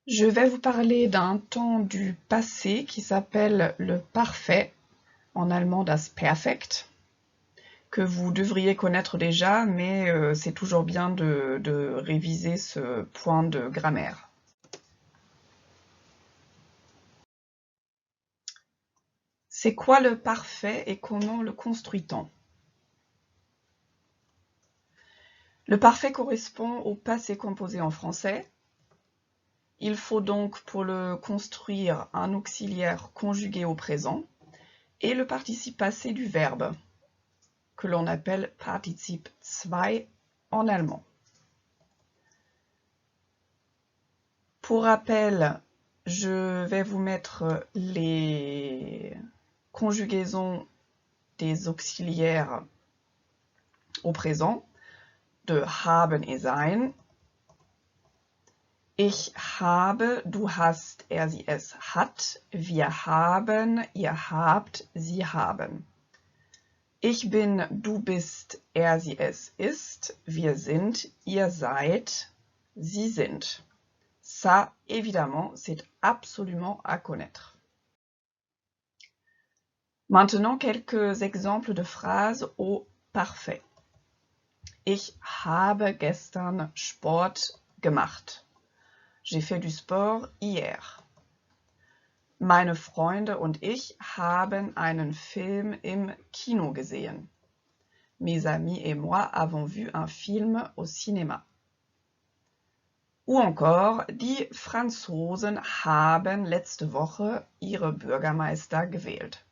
Je vais vous parler d'un temps du passé qui s'appelle le parfait, en allemand das Perfekt, que vous devriez connaître déjà, mais c'est toujours bien de réviser ce point de grammaire. C'est quoi le parfait et comment le construit-on? Le parfait correspond au passé composé en français. Il faut donc pour le construire un auxiliaire conjugué au présent et le participe passé du verbe, que l'on appelle Partizip 2 en allemand. Pour rappel, je vais vous mettre les conjugaisons des auxiliaires au présent, de haben et sein. Ich habe, du hast, er, sie, es hat. Wir haben, ihr habt, sie haben. Ich bin, du bist, er, sie, es ist. Wir sind, ihr seid, sie sind. Ça, évidemment, c'est absolument à connaître. Maintenant, quelques exemples de phrases au parfait. Ich habe gestern Sport gemacht. J'ai fait du sport hier. Meine Freunde und ich haben einen Film im Kino gesehen. Mes amis et moi avons vu un film au cinéma. Ou encore, die Franzosen haben letzte Woche ihre Bürgermeister gewählt.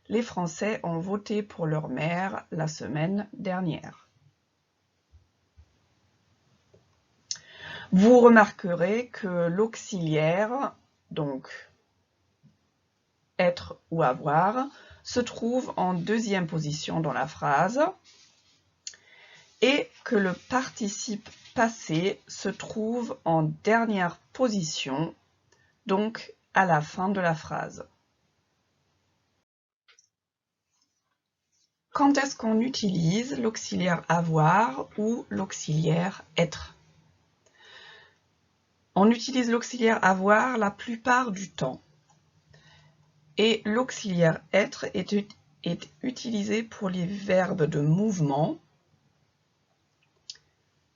Les Français ont voté pour leur maire la semaine dernière. Vous remarquerez que l'auxiliaire, donc être ou avoir, se trouve en deuxième position dans la phrase et que le participe passé se trouve en dernière position, donc à la fin de la phrase. Quand est-ce qu'on utilise l'auxiliaire avoir ou l'auxiliaire être? On utilise l'auxiliaire avoir la plupart du temps. Et l'auxiliaire être est utilisé pour les verbes de mouvement,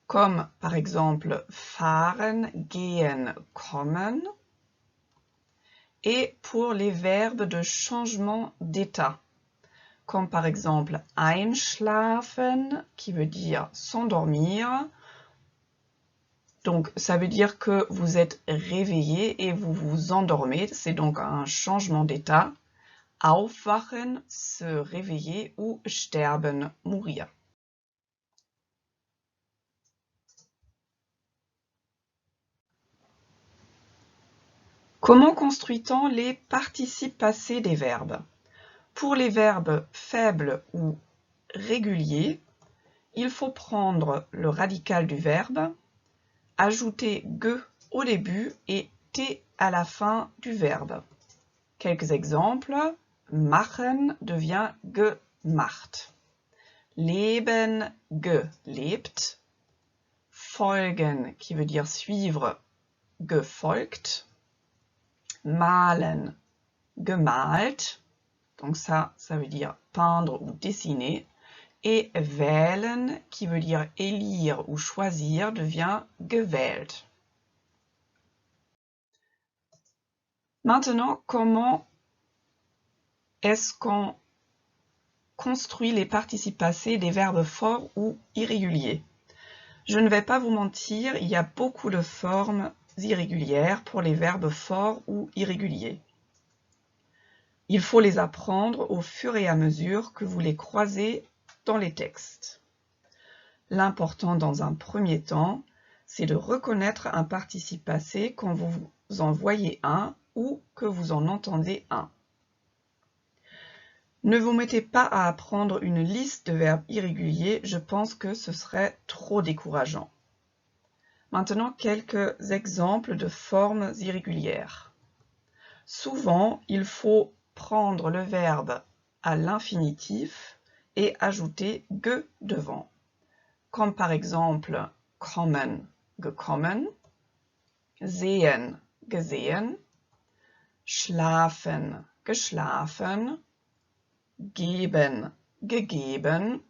comme par exemple fahren, gehen, kommen, et pour les verbes de changement d'état, comme par exemple einschlafen, qui veut dire s'endormir. Donc ça veut dire que vous êtes réveillé et vous vous endormez, c'est donc un changement d'état. Aufwachen, se réveiller, ou sterben, mourir. Comment construit-on les participes passés des verbes? Pour les verbes faibles ou réguliers, il faut prendre le radical du verbe, ajouter ge au début et t à la fin du verbe. Quelques exemples. Machen devient gemacht. Leben, gelebt. Folgen, qui veut dire suivre, gefolgt. Malen, gemalt. Donc ça veut dire peindre ou dessiner. Et wählen, qui veut dire élire ou choisir, devient gewählt. Maintenant, comment est-ce qu'on construit les participes passés des verbes forts ou irréguliers? Je ne vais pas vous mentir, il y a beaucoup de formes irrégulières pour les verbes forts ou irréguliers. Il faut les apprendre au fur et à mesure que vous les croisez dans les textes. L'important dans un premier temps, c'est de reconnaître un participe passé quand vous en voyez un ou que vous en entendez un. Ne vous mettez pas à apprendre une liste de verbes irréguliers, je pense que ce serait trop décourageant. Maintenant, quelques exemples de formes irrégulières. Souvent, il faut prendre le verbe à l'infinitif et ajouter ge devant, comme par exemple kommen, gekommen, sehen, gesehen, schlafen, geschlafen, geben, gegeben,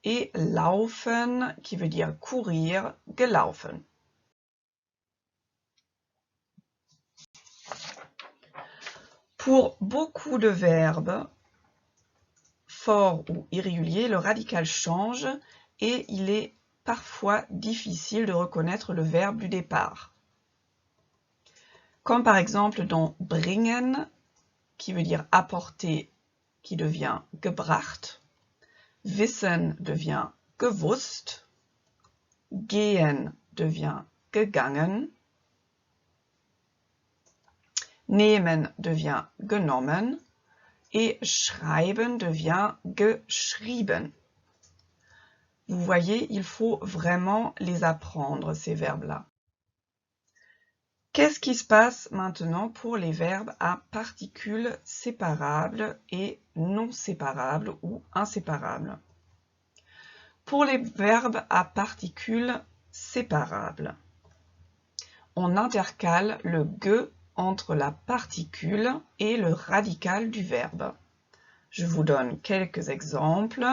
et laufen, qui veut dire courir, gelaufen. Pour beaucoup de verbes forts ou irréguliers, le radical change et il est parfois difficile de reconnaître le verbe du départ. Comme par exemple dans bringen, qui veut dire apporter, qui devient gebracht. Wissen devient gewusst. Gehen devient gegangen. Nehmen devient genommen. Et schreiben devient geschrieben. Vous voyez, il faut vraiment les apprendre, ces verbes-là. Qu'est-ce qui se passe maintenant pour les verbes à particules séparables et non séparables ou inséparables? Pour les verbes à particules séparables, on intercale le ge entre la particule et le radical du verbe. Je vous donne quelques exemples.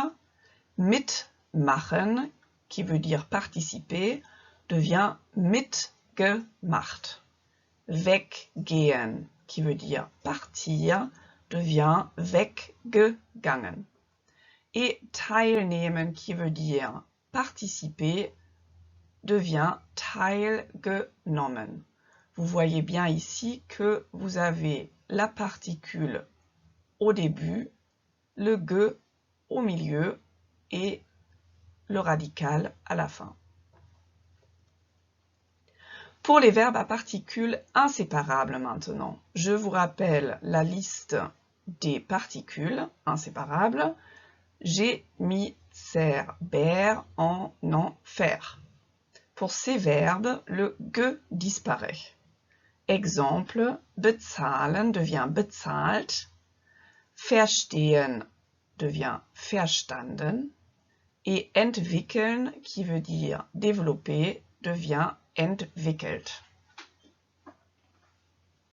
Mitmachen, qui veut dire participer, devient mitgemacht. Weggehen, qui veut dire partir, devient weggegangen. Et teilnehmen, qui veut dire participer, devient teilgenommen. Vous voyez bien ici que vous avez la particule au début, le ge au milieu et le radical à la fin. Pour les verbes à particules inséparables maintenant, je vous rappelle la liste des particules inséparables. J'ai mis ser, ber, en enfer. Pour ces verbes, le ge disparaît. Exemple, bezahlen devient bezahlt, verstehen devient verstanden, et entwickeln, qui veut dire développer, devient entwickelt.